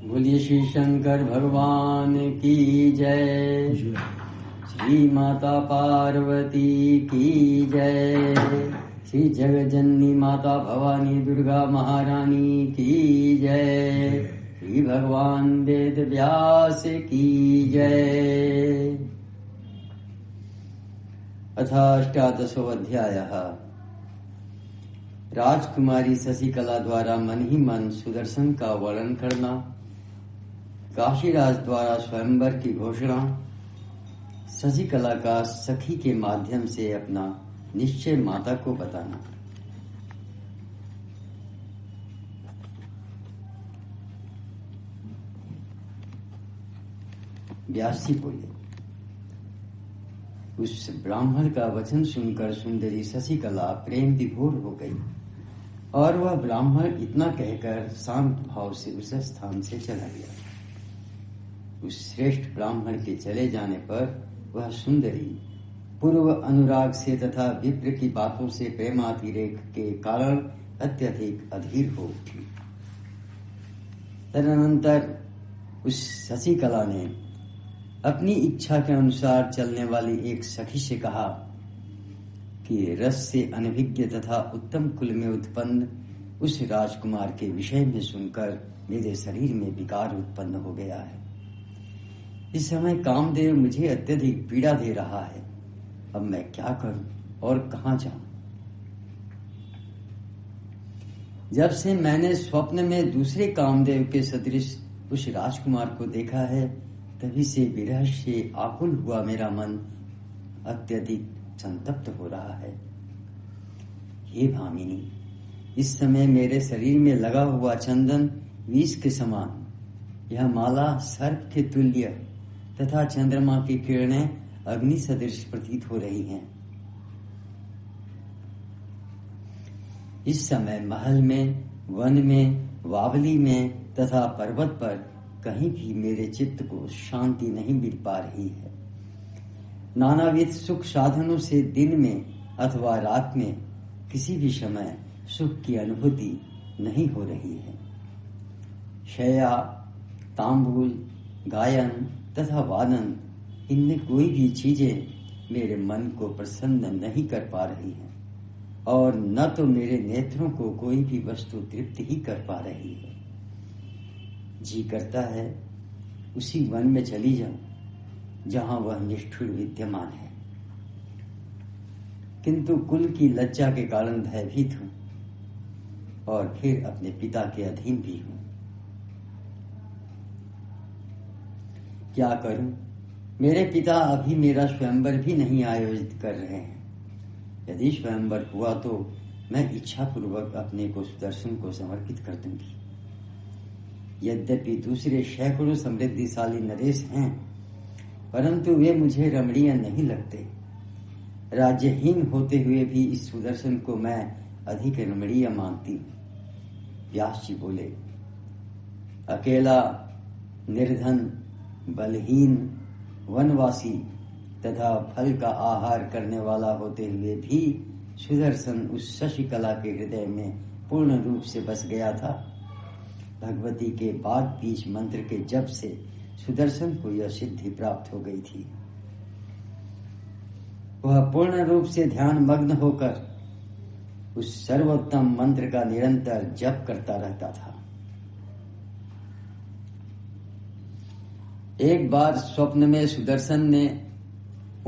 बोलिए श्री शंकर भगवान की जय। श्री माता पार्वती की जय। श्री जगज्जननी माता भवानी दुर्गा महारानी की जय। श्री भगवान वेद व्यास की जय। अथाष्टादशो अध्यायः। राजकुमारी शशिकला द्वारा मन ही मन सुदर्शन का वर्णन करना, काशीराज द्वारा स्वयंवर की घोषणा, शशिकला का सखी के माध्यम से अपना निश्चय माता को बताना। व्यास जी बोले, उस ब्राह्मण का वचन सुनकर सुंदरी शशिकला प्रेम विभोर हो गई और वह ब्राह्मण इतना कहकर शांत भाव से उस स्थान से चला गया। उस श्रेष्ठ ब्राह्मण के चले जाने पर वह सुंदरी पूर्व अनुराग से तथा विप्र की बातों से प्रेमातिरेक के कारण अत्यधिक अधीर हो उठी। तदनंतर उस शशिकला ने अपनी इच्छा के अनुसार चलने वाली एक सखी से कहा कि रस से अनभिज्ञ तथा उत्तम कुल में उत्पन्न उस राजकुमार के विषय में सुनकर मेरे शरीर में विकार उत्पन्न हो गया है। इस समय कामदेव मुझे अत्यधिक पीड़ा दे रहा है। अब मैं क्या करूं और कहां जाऊं? जब से मैंने स्वप्न में दूसरे कामदेव के सदृश उस राजकुमार को देखा है, तभी से विरह से आकुल हुआ मेरा मन अत्यधिक संतप्त हो रहा है। हे भामिनी, इस समय मेरे शरीर में लगा हुआ चंदन विष के समान, यह माला सर्प के तुल्य तथा चंद्रमा की किरणें अग्नि सदृश प्रतीत हो रही हैं। इस समय महल में, वन में, वावली में तथा पर्वत पर कहीं भी मेरे चित्त को शांति नहीं मिल पा रही है। नानाविध सुख साधनों से दिन में अथवा रात में किसी भी समय सुख की अनुभूति नहीं हो रही है। शैया, तांबूल, गायन तथा वादन, इनमें कोई भी चीजें मेरे मन को प्रसन्न नहीं कर पा रही हैं और न तो मेरे नेत्रों को कोई भी वस्तु तृप्त ही कर पा रही है। जी करता है उसी वन में चली जाऊं जहां वह निष्ठुर विद्यमान है, किंतु कुल की लज्जा के कारण भयभीत हूं और फिर अपने पिता के अधीन भी हूं। क्या करूं? मेरे पिता अभी मेरा स्वयंवर भी नहीं आयोजित कर रहे हैं। यदि स्वयंवर हुआ तो मैं इच्छा पूर्वक अपने को सुदर्शन को समर्पित कर दूंगी। यद्यपि दूसरे सैकड़ों समृद्धिशाली नरेश हैं, परंतु वे मुझे रमणीय नहीं लगते। राज्यहीन होते हुए भी इस सुदर्शन को मैं अधिक रमणीय मानती हूं। व्यास जी बोले, अकेला, निर्धन, बलहीन, वनवासी तथा फल का आहार करने वाला होते हुए भी सुदर्शन उस शशिकला के हृदय में पूर्ण रूप से बस गया था। भगवती के बाग बीज मंत्र के जप से सुदर्शन को यह सिद्धि प्राप्त हो गई थी। वह पूर्ण रूप से ध्यान मग्न होकर उस सर्वोत्तम मंत्र का निरंतर जप करता रहता था। एक बार स्वप्न में सुदर्शन ने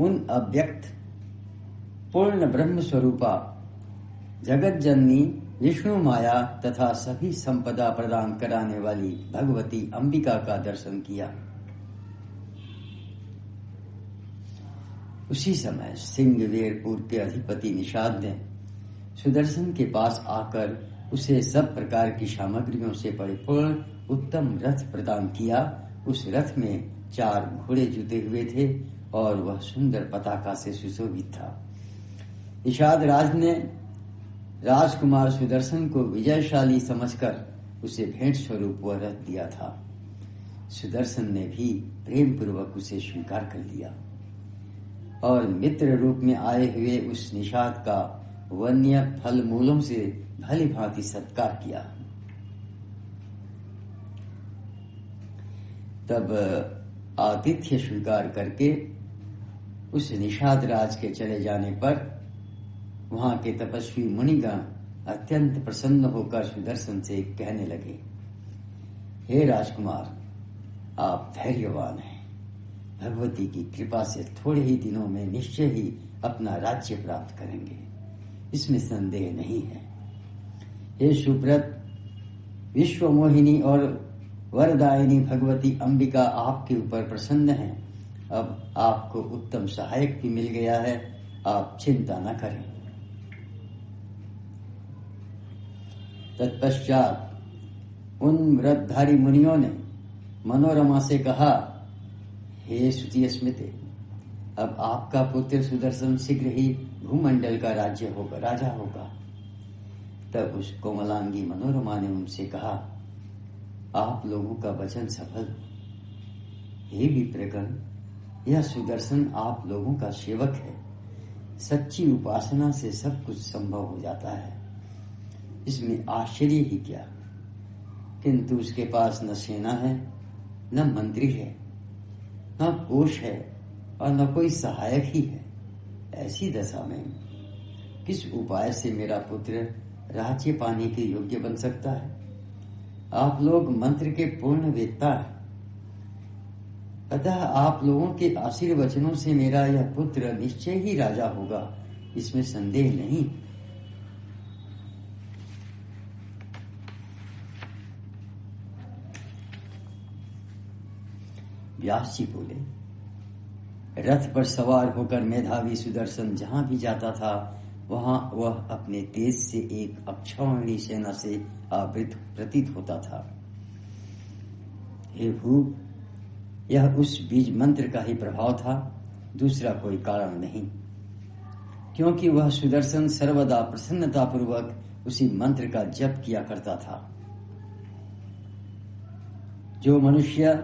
उन अव्यक्त पूर्ण ब्रह्म स्वरूपा जगत जननी विष्णु माया तथा सभी संपदा प्रदान कराने वाली भगवती अंबिका का दर्शन किया। उसी समय सिंहवेरपुर के अधिपति निषाद ने सुदर्शन के पास आकर उसे सब प्रकार की सामग्रियों से परिपूर्ण उत्तम रथ प्रदान किया। उस रथ में 4 घोड़े जुते हुए थे और वह सुंदर पताका से सुशोभित था। निषाद राज ने राजकुमार सुदर्शन को विजयशाली समझकर उसे भेंट स्वरूप वह रथ दिया था। सुदर्शन ने भी प्रेम पूर्वक उसे स्वीकार कर लिया और मित्र रूप में आए हुए उस निषाद का वन्य फल मूलों से भली भांति सत्कार किया। तब आतिथ्य स्वीकार करके उस निषाद राज के चले जाने पर वहां के तपस्वी मुनिगण अत्यंत प्रसन्न होकर सुदर्शन से कहने लगे, हे राजकुमार, आप धैर्यवान हैं। भगवती की कृपा से थोड़े ही दिनों में निश्चय ही अपना राज्य प्राप्त करेंगे, इसमें संदेह नहीं है। हे सुव्रत, विश्वमोहिनी और वरदायिनी भगवती अंबिका आपके ऊपर प्रसन्न हैं। अब आपको उत्तम सहायक भी मिल गया है, आप चिंता न करें। तत्पश्चात उन व्रतधारी मुनियों ने मनोरमा से कहा, हे श्रुति स्मृते, अब आपका पुत्र सुदर्शन शीघ्र ही भूमंडल का राजा होगा। तब उस कोमलांगी मनोरमा ने उनसे कहा, आप लोगों का वचन सफल। हे विप्रगण, यह सुदर्शन आप लोगों का सेवक है। सच्ची उपासना से सब कुछ संभव हो जाता है, इसमें आश्चर्य ही क्या। किंतु उसके पास न सेना है, न मंत्री है, न कोष है और न कोई सहायक ही है। ऐसी दशा में किस उपाय से मेरा पुत्र राज्य पाने के योग्य बन सकता है? आप लोग मंत्र के पूर्ण वेत्ता हैं, अतः आप लोगों के आशीर्वचनों से मेरा यह पुत्र निश्चय ही राजा होगा, इसमें संदेह नहीं। व्यास जी बोले, रथ पर सवार होकर मेधावी सुदर्शन जहां भी जाता था वहां वह अपने तेज से एक अक्षौहिणी सेना से आवृत प्रतीत होता था। हे भूप, यह उस बीज मंत्र का ही प्रभाव था, दूसरा कोई कारण नहीं, क्योंकि वह सुदर्शन सर्वदा प्रसन्नता पूर्वक उसी मंत्र का जप किया करता था। जो मनुष्य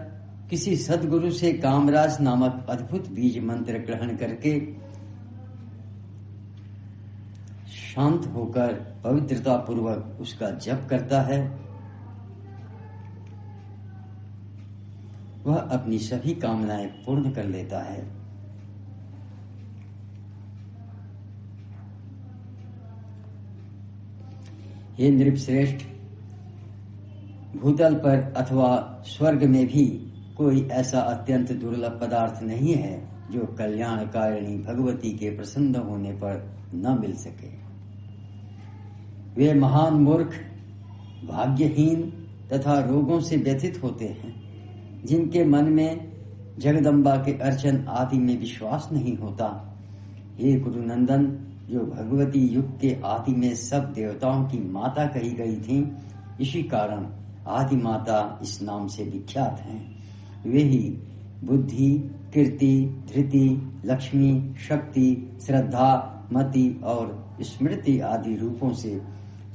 किसी सद्गुरु से कामराज नामक अद्भुत बीज मंत्र ग्रहण करके शांत होकर पवित्रता पूर्वक उसका जप करता है, वह अपनी सभी कामनाएं पूर्ण कर लेता है। हे नृपश्रेष्ठ, भूतल पर अथवा स्वर्ग में भी कोई ऐसा अत्यंत दुर्लभ पदार्थ नहीं है जो कल्याणकारिणी भगवती के प्रसन्न होने पर न मिल सके। वे महान मूर्ख, भाग्यहीन तथा रोगों से व्यथित होते हैं, जिनके मन में जगदम्बा के अर्चन आदि में विश्वास नहीं होता। हे गुरुनंदन, जो भगवती युग के आदि में सब देवताओं की माता कही गई थी, इसी कारण आदि माता इस नाम से विख्यात हैं। वे ही बुद्धि, कीर्ति, धृति, लक्ष्मी, शक्ति, श्रद्धा, मति और स्मृति आदि रूपों से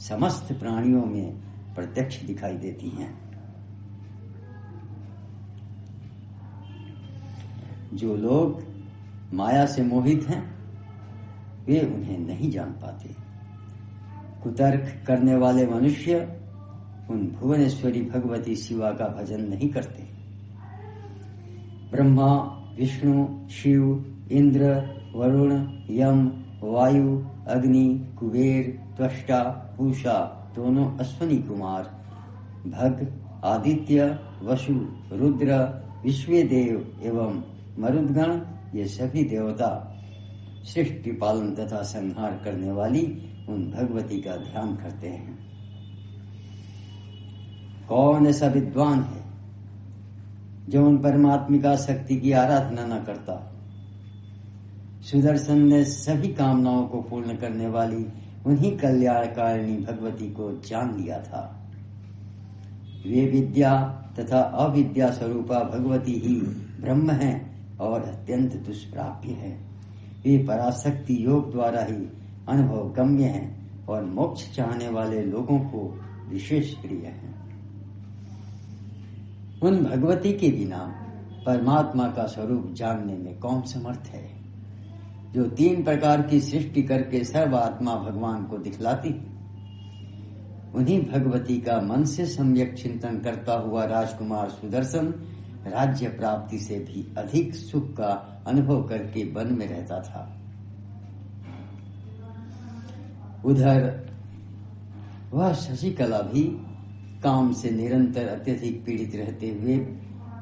समस्त प्राणियों में प्रत्यक्ष दिखाई देती हैं। जो लोग माया से मोहित हैं, वे उन्हें नहीं जान पाते। कुतर्क करने वाले मनुष्य उन भुवनेश्वरी भगवती शिवा का भजन नहीं करते। ब्रह्मा, विष्णु, शिव, इंद्र, वरुण, यम, वायु, अग्नि, कुबेर, त्वष्टा, पूषा, दोनों अश्वनी कुमार, भग, आदित्य, वसु, रुद्र, विश्वेदेव एवं मरुदगण, ये सभी देवता सृष्टि पालन तथा संहार करने वाली उन भगवती का ध्यान करते हैं। कौन ऐसा विद्वान है जो उन परमात्मिका शक्ति की आराधना न करता? सुदर्शन ने सभी कामनाओं को पूर्ण करने वाली उन्हीं कल्याणकारिणी भगवती को जान लिया था। वे विद्या तथा अविद्या स्वरूपा भगवती ही ब्रह्म है और अत्यंत दुष्प्राप्य है। वे पराशक्ति योग द्वारा ही अनुभव गम्य है और मोक्ष चाहने वाले लोगों को विशेष प्रिय है। उन भगवती के बिना परमात्मा का स्वरूप जानने में कौन समर्थ है, जो 3 प्रकार की सृष्टि करके सर्वात्मा भगवान को दिखलाती। उन्हीं भगवती का मन से सम्यक चिंतन करता हुआ राजकुमार सुदर्शन राज्य प्राप्ति से भी अधिक सुख का अनुभव करके वन में रहता था। उधर वह शशिकला भी काम से निरंतर अत्यधिक पीड़ित रहते हुए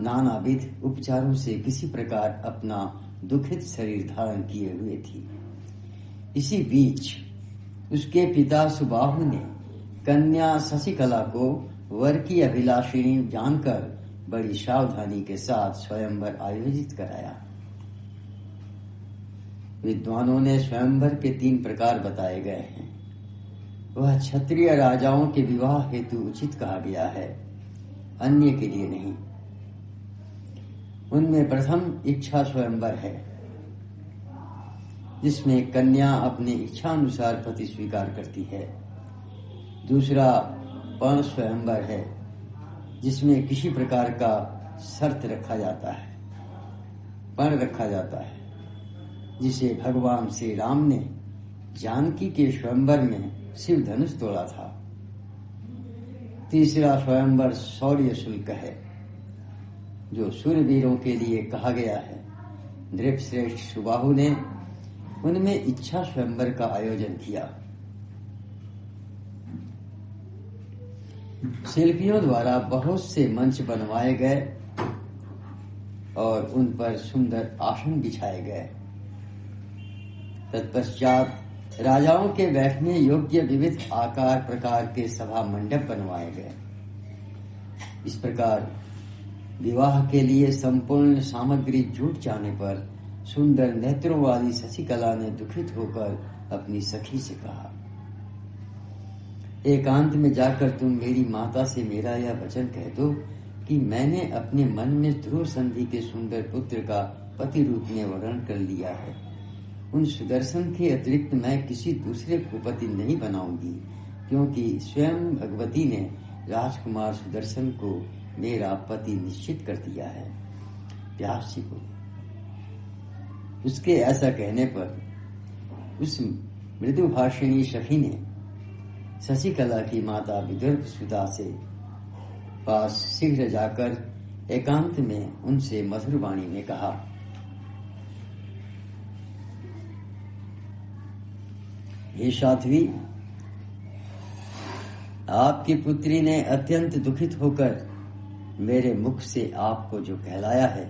नानाविध उपचारों से किसी प्रकार अपना दुखित शरीर धारण किए हुए थी। इसी बीच उसके पिता सुबाहु ने कन्या शशिकला को वर की अभिलाषिणी जानकर बड़ी सावधानी के साथ स्वयंवर आयोजित कराया। विद्वानों ने स्वयंवर के 3 प्रकार बताए गए हैं। वह क्षत्रिय राजाओं के विवाह हेतु उचित कहा गया है, अन्य के लिए नहीं। उनमें प्रथम इच्छा स्वयंवर है, जिसमें कन्या अपने इच्छानुसार पति स्वीकार करती है। दूसरा पण स्वयंवर है, जिसमें किसी प्रकार का शर्त रखा जाता है, पण रखा जाता है, जिसे भगवान श्री राम ने जानकी के स्वयंवर में शिव धनुष तोड़ा था। तीसरा स्वयंवर शौर्य शुल्क है, जो शूरवीरों के लिए कहा गया है। नृपश्रेष्ठ सुबाहु ने उनमें इच्छा स्वयंवर का आयोजन किया। शिल्पियों द्वारा बहुत से मंच बनवाए गए और उन पर सुंदर आसन बिछाए गए। तत्पश्चात राजाओं के बैठने योग्य विविध आकार प्रकार के सभा मंडप बनवाए गए। इस प्रकार विवाह के लिए संपूर्ण सामग्री जुट जाने पर सुंदर नेत्रों वाली शशिकला ने दुखित होकर अपनी सखी से कहा, एकांत में जाकर तुम मेरी माता से मेरा यह वचन कह दो कि मैंने अपने मन में ध्रुव संधि के सुंदर पुत्र का पति रूप में वर्ण कर लिया है। उन सुदर्शन के अतिरिक्त मैं किसी दूसरे को पति नहीं बनाऊंगी, क्योंकि स्वयं भगवती ने राजकुमार सुदर्शन को मेरा पति निश्चित कर दिया है। व्यास जी को उसके ऐसा कहने पर उस मृदुभाषिणी सखी ने शशिकला की माता विदर्भ सुधा से पास शीघ्र जाकर एकांत में उनसे मधुर वाणी में कहा, हे साध्वी, आपकी पुत्री ने अत्यंत दुखित होकर मेरे मुख से आपको जो कहलाया है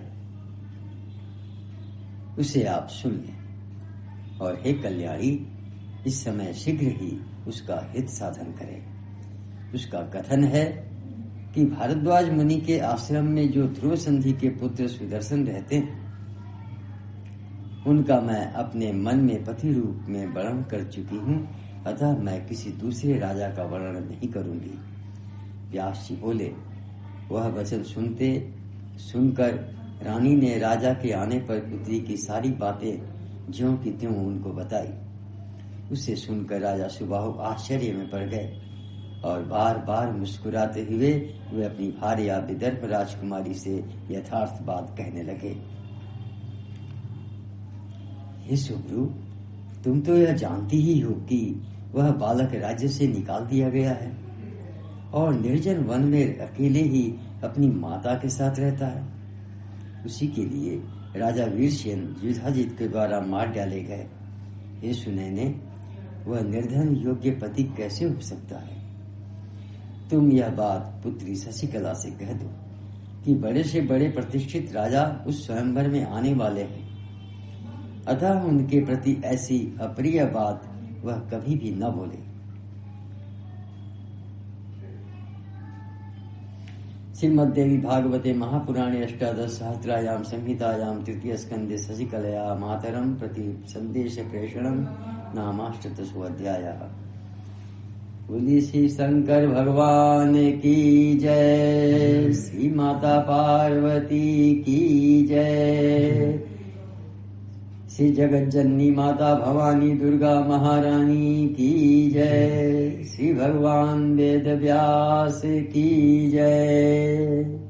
उसे आप सुन लें और हे कल्याणी, इस समय शीघ्र ही उसका हित साधन करें। उसका कथन है कि भारद्वाज मुनि के आश्रम में जो ध्रुव संधि के पुत्र सुदर्शन रहते हैं, उनका मैं अपने मन में पति रूप में वर्णन कर चुकी हूँ, अतः मैं किसी दूसरे राजा का वर्णन नहीं करूंगी। व्यास जी बोले, वह वचन सुनकर रानी ने राजा के आने पर पुत्री की सारी बातें ज्यों की त्यों उनको बताई। उसे सुनकर राजा सुबाहु आश्चर्य में पड़ गए और बार बार मुस्कुराते हुए वे अपनी भार्या विदर्भ राजकुमारी से यथार्थ बात कहने लगे। हे सुब्रू, तुम तो यह जानती ही हो कि वह बालक राज्य से निकाल दिया गया है और निर्जन वन में अकेले ही अपनी माता के साथ रहता है। उसी के लिए राजा वीरसेन युधाजित के द्वारा मार डाले गए। हे सुनैने, वह निर्धन योग्य पति कैसे हो सकता है? तुम यह बात पुत्री शशिकला से कह दो कि बड़े से बड़े प्रतिष्ठित राजा उस स्वयंवर में आने वाले हैं, अतः उनके प्रति ऐसी अप्रिय बात वह कभी भी न बोले। श्रीमद्देवी भागवते महापुराणे अष्टादश सहस्रायाम संहितायाम तृतीय स्कंदे शशिकलया मातरम प्रति संदेश प्रेषणम नामाष्टदशो अध्यायः। बोलिए श्री शंकर भगवान की जय, श्री माता पार्वती की जय, श्री जगत जननी माता भवानी दुर्गा महारानी की जय, श्री भगवान वेद व्यास की जय।